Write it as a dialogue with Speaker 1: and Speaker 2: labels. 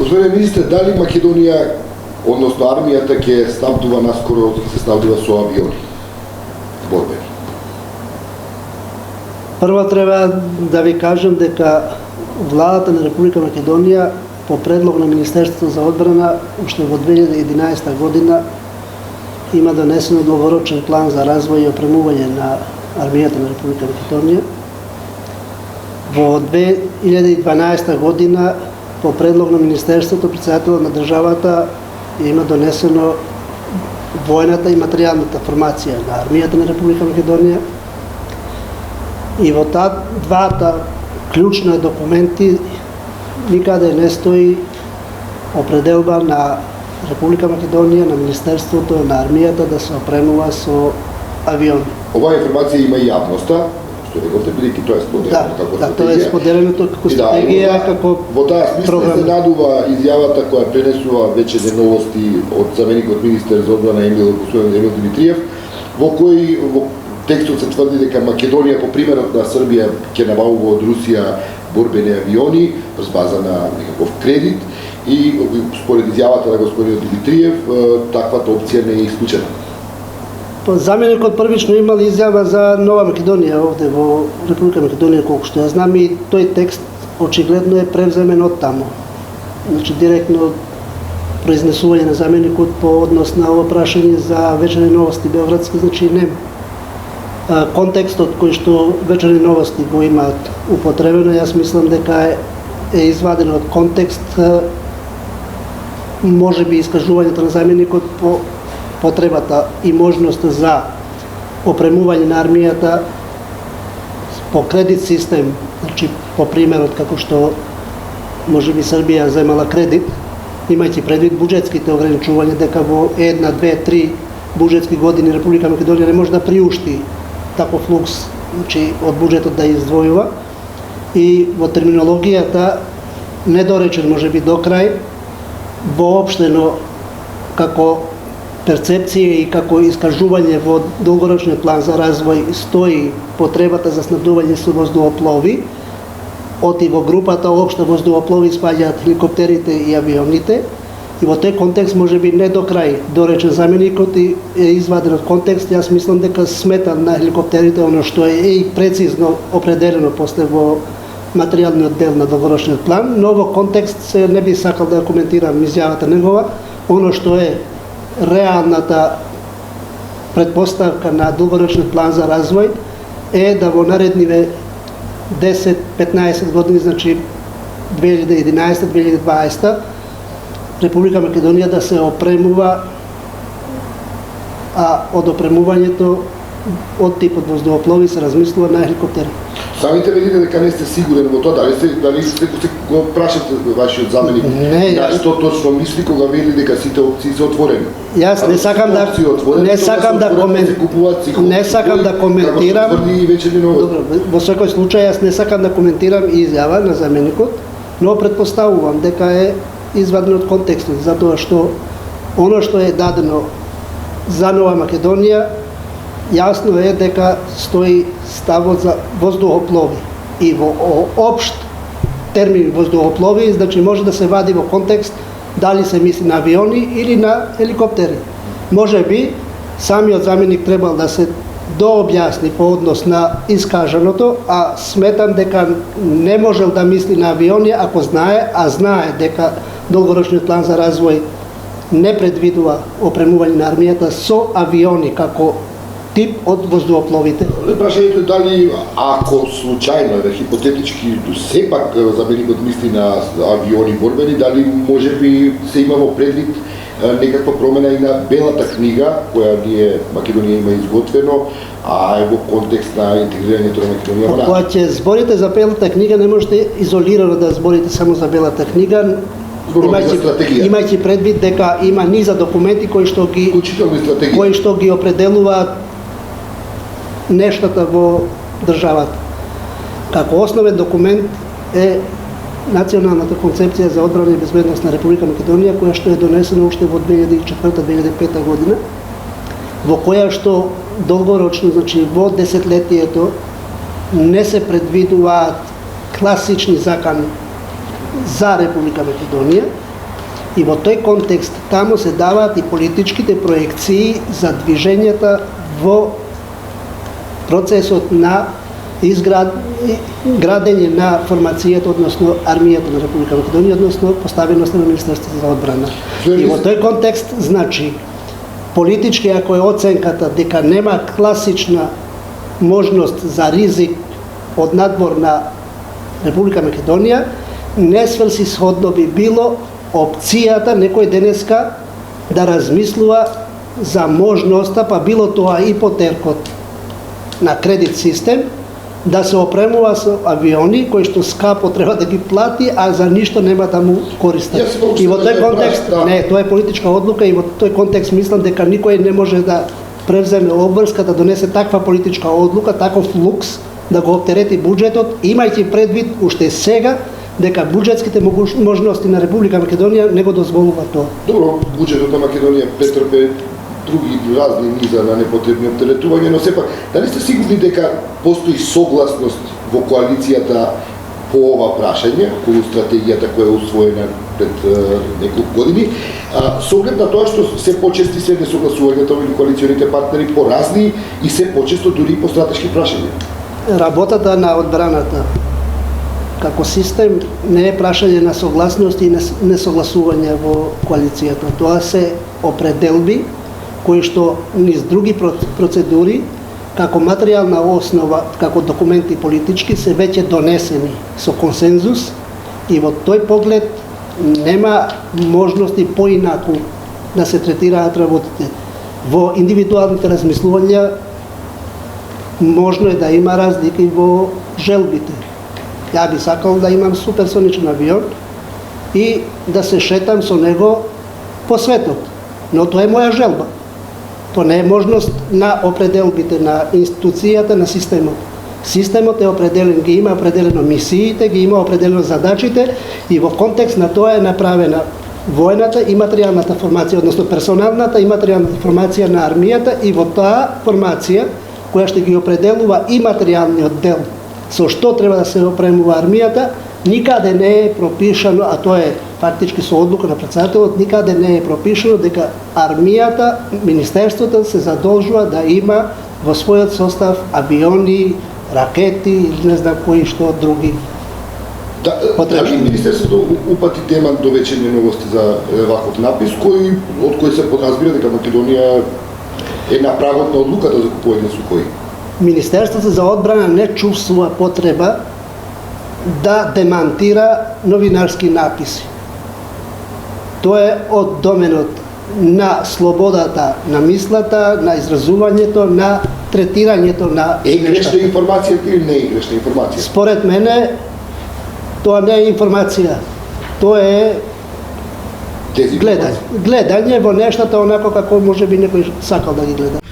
Speaker 1: Господин министр, дали Македонија, односно армијата, ќе снабдува наскоро, се снабдува со авиони борбени?
Speaker 2: Прво треба да ви кажем дека владата на Република Македонија по предлог на Министерството за одбрана уште во 2011 година има донесено долгорочен план за развој и опремување на армијата на Република Македонија. Во 2012 година по предлог на Министерството, председателот на државата има донесено војната и материјалната формација на армијата на Република Македонија. И во двата клучни документи никаде не стои определба на Република Македонија, на Министерството, на армијата да се опремува со авиони.
Speaker 1: Оваа информација има и јавноста, што рековте, бидејќи тоа е споделено како стратегија.
Speaker 2: Да, тоа е споделено како стратегија, како
Speaker 1: во таа смисла се надува изјавата која пренесува вече за новости од заменикот министер за одбрана господин Емил Димитриев, во кој текстот се тврди дека Македонија по примерот на Србија ќе набавува од Русија борбени авиони врз база на некаков кредит и според изјавата на господин Димитриев таквата опција не е исклучена.
Speaker 2: Заменикот првично имал изјава за Нова Македонија овде во Република Македонија, колку што ја знам, и тој текст очигледно е превземен од таму. Значи директно произнесување на заменикот по однос на ова прашање за вечерни новости Белградски, значи нема. Контекстот кој што вечерни новости го имаат употребено, јас мислам дека е изваден од контекст, можеби искажувањето на заменикот по потребата и можноста за опремување на армијата по кредит систем, значи по примерот како што можеби Србија земала кредит, имајќи предвид буџетските ограничувања, дека во 1, 2, 3 буџетски години Република Македонија не може да приушти таков лукс, значи од буџетот да издвојува, и во терминологијата недоречен можеби до крај, воопштено како перцепција и како искажување во долгорочниот план за развој стои потребата за снабдување со воздухоплови, оти во групата општа воздухоплови спаѓаат хеликоптерите и авионите, и во тој контекст можеби не до крај доречен заменикот и е изваден од контекст. Јас мислам дека сметам на хеликоптерите оно што е и прецизно определено после во материјалниот дел на долгорочниот план, но во контекст се не би сакал да коментирам изјавата негова. Оно што е реалната предпоставка на долгорочниот план за развој е да во наредниве 10-15 години, значи 2011-2020, Република Македонија да се опремува, а од опремувањето од типот воздухоплови се размислува на хеликоптери.
Speaker 1: Самите велите дека не сте сигурен во тоа, дали се го прашате вашиот заменик на што точно мисли кога вели дека сите опции се отворени?
Speaker 2: Јас не сакам да коментирам. Добро, во секој случај јас не сакам да коментирам изјава на заменикот, но претпоставувам дека е извадено од контекстот, затоа што оно што е дадено за Нова Македонија, јасно е дека стои ставот за воздухоплови. И во општ термин воздухоплови, значи може да се вади во контекст дали се мисли на авиони или на хеликоптери. Може би самиот заменик требал да се дообјасни по однос на искажаното, а сметам дека не можел да мисли на авиони ако знае, а знае дека долгорочниот план за развој не предвидува опремување на армијата со авиони како тип од воздухопловите.
Speaker 1: Прашањето е дали, ако случајно, хипотетички, сепак заменикот мисли на авиони борбени, дали може би се има во предвид некаква промена и на Белата книга, која ние Македонија има изготвено, а е во контекст на интегрирањето на Македонија во НАТО.
Speaker 2: Кога ќе зборите за Белата книга, не можете изолирано да зборите само за Белата книга, имајќи предвид дека има низа документи кои што ги определуваат нештата во државата. Како основен документ е Националната концепција за одбрана и безбедност на Република Македонија, која што е донесена уште во 2004-2005 година, во која што долгорочно, значи во десетлетието, не се предвидуваат класични закани за Република Македонија, И во тој контекст таму се даваат и политичките проекции за движењата во процесот на градење на формацијата, односно армијата на Република Македонија, односно поставеноста на Министерството за одбрана. И во тој контекст, значи, политички, ако е оценката дека нема класична можност за ризик од надвор на Република Македонија, не сврсисходно би било опцијата некој денеска да размислува за можноста, па било тоа и по теркот на кредит систем, да се опремува со авиони кои што скапо треба да ги плати, а за ништо нема да му користат. И во тој контекст, не, тоа е политичка одлука и во тој контекст мислам дека никој не може да превземе обврска да донесе таква политичка одлука, таков лукс, да го оптерети буџетот, имајќи предвид уште сега дека буџетските можности на Република Македонија не го дозволува тоа.
Speaker 1: Добро, буџетот на Македонија претрпе други разни низа на непотребни оптеретувања, но сепак, дали сте сигурни дека постои согласност во коалицијата по ова прашање, околу стратегијата која е усвоена пред неколку години, со оглед на тоа што се почести се несогласувањата меѓу коалиционите партнери по разни и се почесто дури по стратешки прашања?
Speaker 2: Работата на одбраната како систем не е прашање на согласност и несогласување во коалицијата. Тоа се определби кои што низ други процедури, како материјална основа, како документи политички, се веќе донесени со консензус и во тој поглед нема можности поинаку да се третираат работите. Во индивидуалните размислувања можно е да има разлики во желбите. Ја би сакал да имам суперсоничен авион и да се шетам со него по светот, но тоа е моја желба. Тоа не е можност на определбите на институцијата, на системот. Системот е определен, ги има определено мисиите, ги има определено задачите и во контекст на тоа е направена војната и материјалната формација, односно персоналната и материјалната формација на армијата и во таа формација која ще ги определува и материјалниот дел со што треба да се опремува армијата, никаде не е пропишано, а тоа е фактички со одлука на претседателот, никаде не е пропишано дека армијата, министерството се задолжува да има во својот состав авиони, ракети или не знам кои што други.
Speaker 1: Дали Министерството упати демант до вечерни новости за ваков напис, од кој се подразбира дека Македонија е на правот на одлуката за купување на сукои?
Speaker 2: Министерството за одбрана не чувствува потреба да демантира новинарски написи. Тоа е од доменот на слободата на мислата, на изразувањето, на третирањето на
Speaker 1: Е грешна информација или не е грешна информација?
Speaker 2: Според мене, тоа не е информација. Тоа е гледање во нештата онако како може би некој сакал да ги гледа.